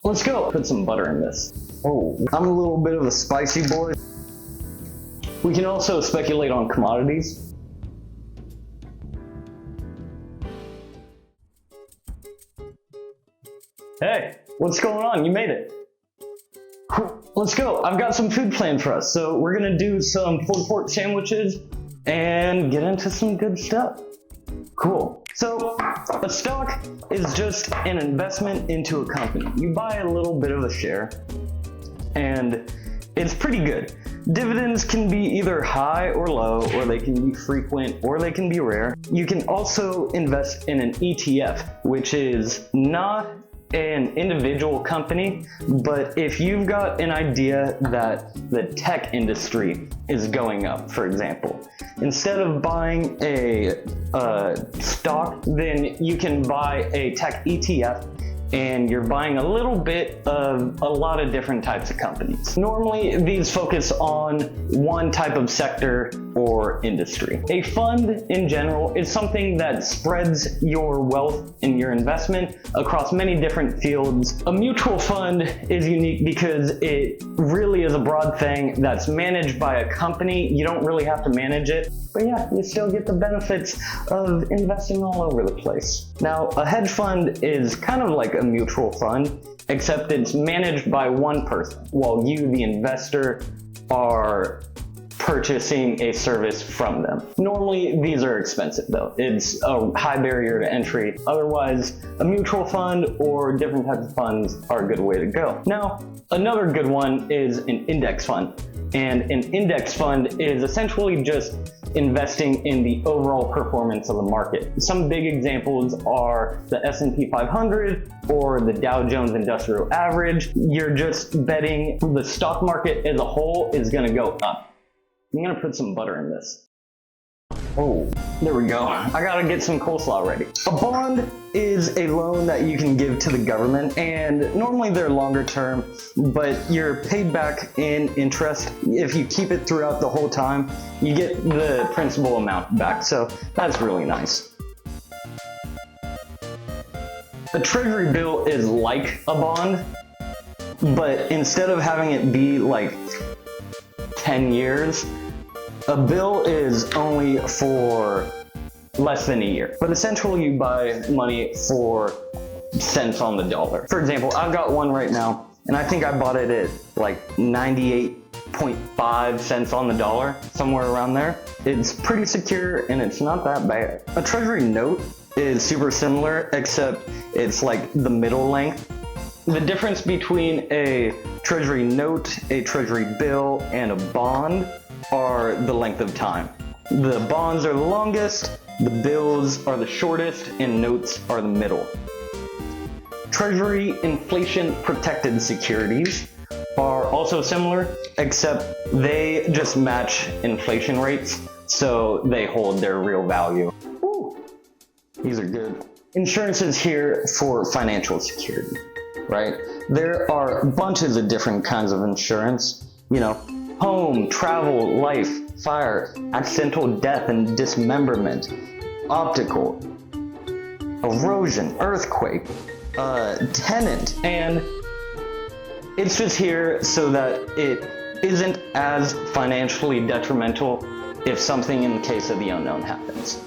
Let's go. Put some butter in this. Oh, I'm a little bit of a spicy boy. We can also speculate on commodities. Hey, what's going on? You made it. Let's go. I've got some food planned for us. So we're gonna do some pulled pork sandwiches and get into some good stuff. Cool. So a stock is just an investment into a company. You buy a little bit of a share and it's pretty good. Dividends can be either high or low, or they can be frequent, or they can be rare. You can also invest in an ETF, which is not an individual company, but if you've got an idea that the tech industry is going up, for example, instead of buying a stock, then you can buy a tech ETF, and you're buying a little bit of a lot of different types of companies. Normally, these focus on one type of sector or industry. A fund in general is something that spreads your wealth and your investment across many different fields. A mutual fund is unique because it really is a broad thing that's managed by a company. You don't really have to manage it, but yeah, you still get the benefits of investing all over the place. Now, a hedge fund is kind of like a mutual fund, except it's managed by one person, while you, the investor, are purchasing a service from them. Normally, these are expensive though. It's a high barrier to entry. Otherwise, a mutual fund or different types of funds are a good way to go. Now, another good one is an index fund. And an index fund is essentially just investing in the overall performance of the market. Some big examples are the S&P 500 or the Dow Jones Industrial Average. You're just betting the stock market as a whole is going to go up. I'm going to put some butter in this. Oh, there we go. I gotta get some coleslaw ready. A bond is a loan that you can give to the government, and normally they're longer term, but you're paid back in interest. If you keep it throughout the whole time, you get the principal amount back, so that's really nice. A Treasury Bill is like a bond, but instead of having it be like 10 years, a bill is only for less than a year. But essentially you buy money for cents on the dollar. For example, I've got one right now, and I think I bought it at like 98.5 cents on the dollar, somewhere around there. It's pretty secure and it's not that bad. A Treasury Note is super similar, except it's like the middle length. The difference between a Treasury Note, a Treasury Bill, and a bond are the length of time. The bonds are the longest, the bills are the shortest, and notes are the middle. Treasury inflation protected securities are also similar, except they just match inflation rates, so they hold their real value. Ooh, these are good. Insurance is here for financial security, right? There are bunches of different kinds of insurance, you know, home, travel, life, fire, accidental death and dismemberment, optical, erosion, earthquake, tenant, and it's just here so that it isn't as financially detrimental if something in the case of the unknown happens.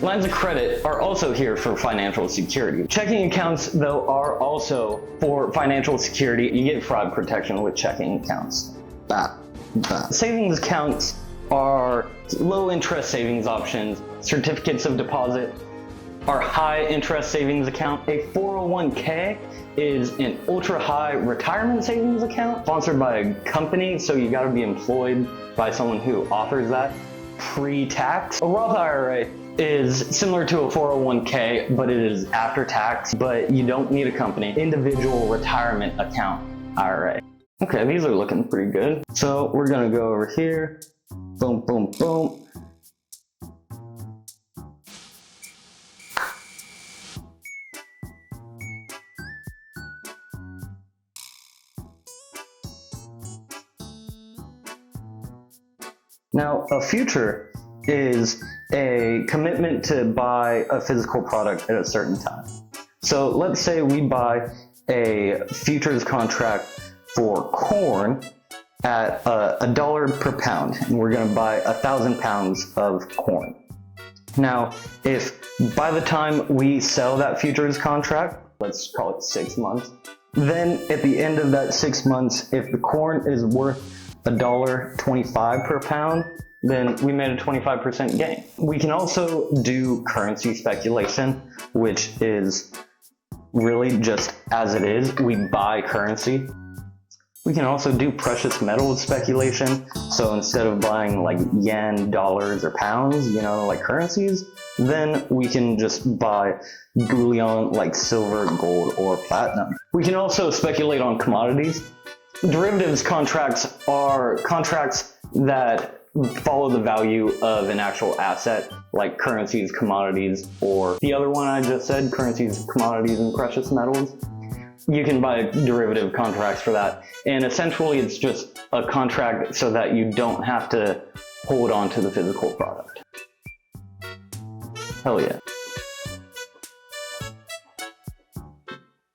Lines of credit are also here for financial security. Checking accounts, though, are also for financial security. You get fraud protection with checking accounts. Savings accounts are low interest savings options. Certificates of deposit are high interest savings account. A 401k is an ultra high retirement savings account sponsored by a company, so you gotta be employed by someone who offers that pre-tax. A Roth IRA is similar to a 401k, but it is after tax, but you don't need a company. Individual retirement account IRA. Okay, these are looking pretty good. So we're gonna go over here. Boom, boom, boom. Now, a future is a commitment to buy a physical product at a certain time. So let's say we buy a futures contract for corn at $1 per pound, and we're going to buy 1,000 pounds of corn. Now, if by the time we sell that futures contract, let's call it 6 months, then at the end of that 6 months, if the corn is worth $1.25 per pound, then we made a 25% gain. We can also do currency speculation, which is really just as it is, we buy currency. We can also do precious metals speculation. So instead of buying like yen, dollars, or pounds, like currencies, then we can just buy bullion like silver, gold, or platinum. We can also speculate on commodities. Derivatives contracts are contracts that follow the value of an actual asset, like currencies, commodities, or the other one I just said, currencies, commodities, and precious metals. You can buy derivative contracts for that, and essentially it's just a contract so that you don't have to hold on to the physical product. Hell yeah.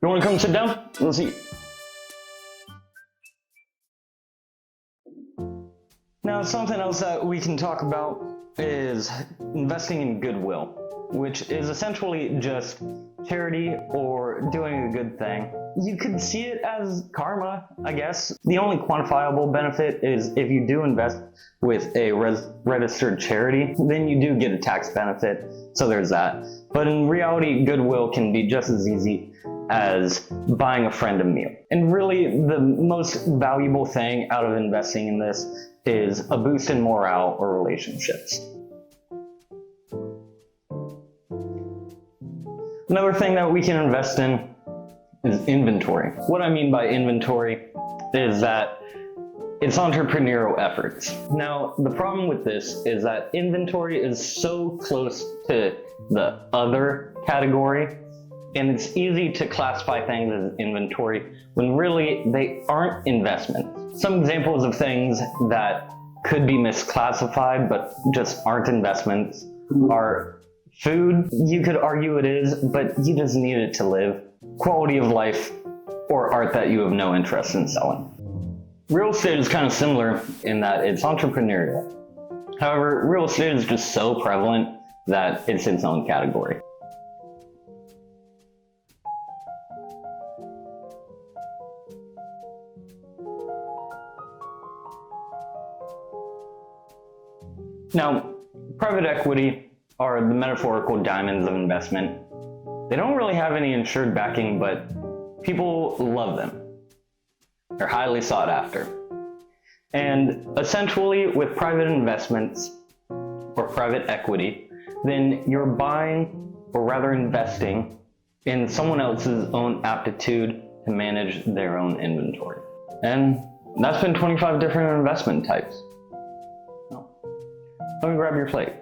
You want to come sit down? Let's eat. Now, something else that we can talk about is investing in goodwill, which is essentially just charity or doing a good thing. You could see it as karma, I guess. The only quantifiable benefit is if you do invest with a registered charity, then you do get a tax benefit, so there's that. But in reality, goodwill can be just as easy as buying a friend a meal. And really, the most valuable thing out of investing in this is a boost in morale or relationships. Another thing that we can invest in is inventory. What I mean by inventory is that it's entrepreneurial efforts. Now, the problem with this is that inventory is so close to the other category, and it's easy to classify things as inventory when really they aren't investments. Some examples of things that could be misclassified but just aren't investments are food. You could argue it is, but you just need it to live. Quality of life, or art that you have no interest in selling. Real estate is kind of similar in that it's entrepreneurial. However, real estate is just so prevalent that it's its own category. Now, private equity are the metaphorical diamonds of investment. They don't really have any insured backing, but people love them. They're highly sought after. And essentially, with private investments or private equity, then you're buying, or rather investing, in someone else's own aptitude to manage their own inventory. And that's been 25 different investment types. Let me grab your plate.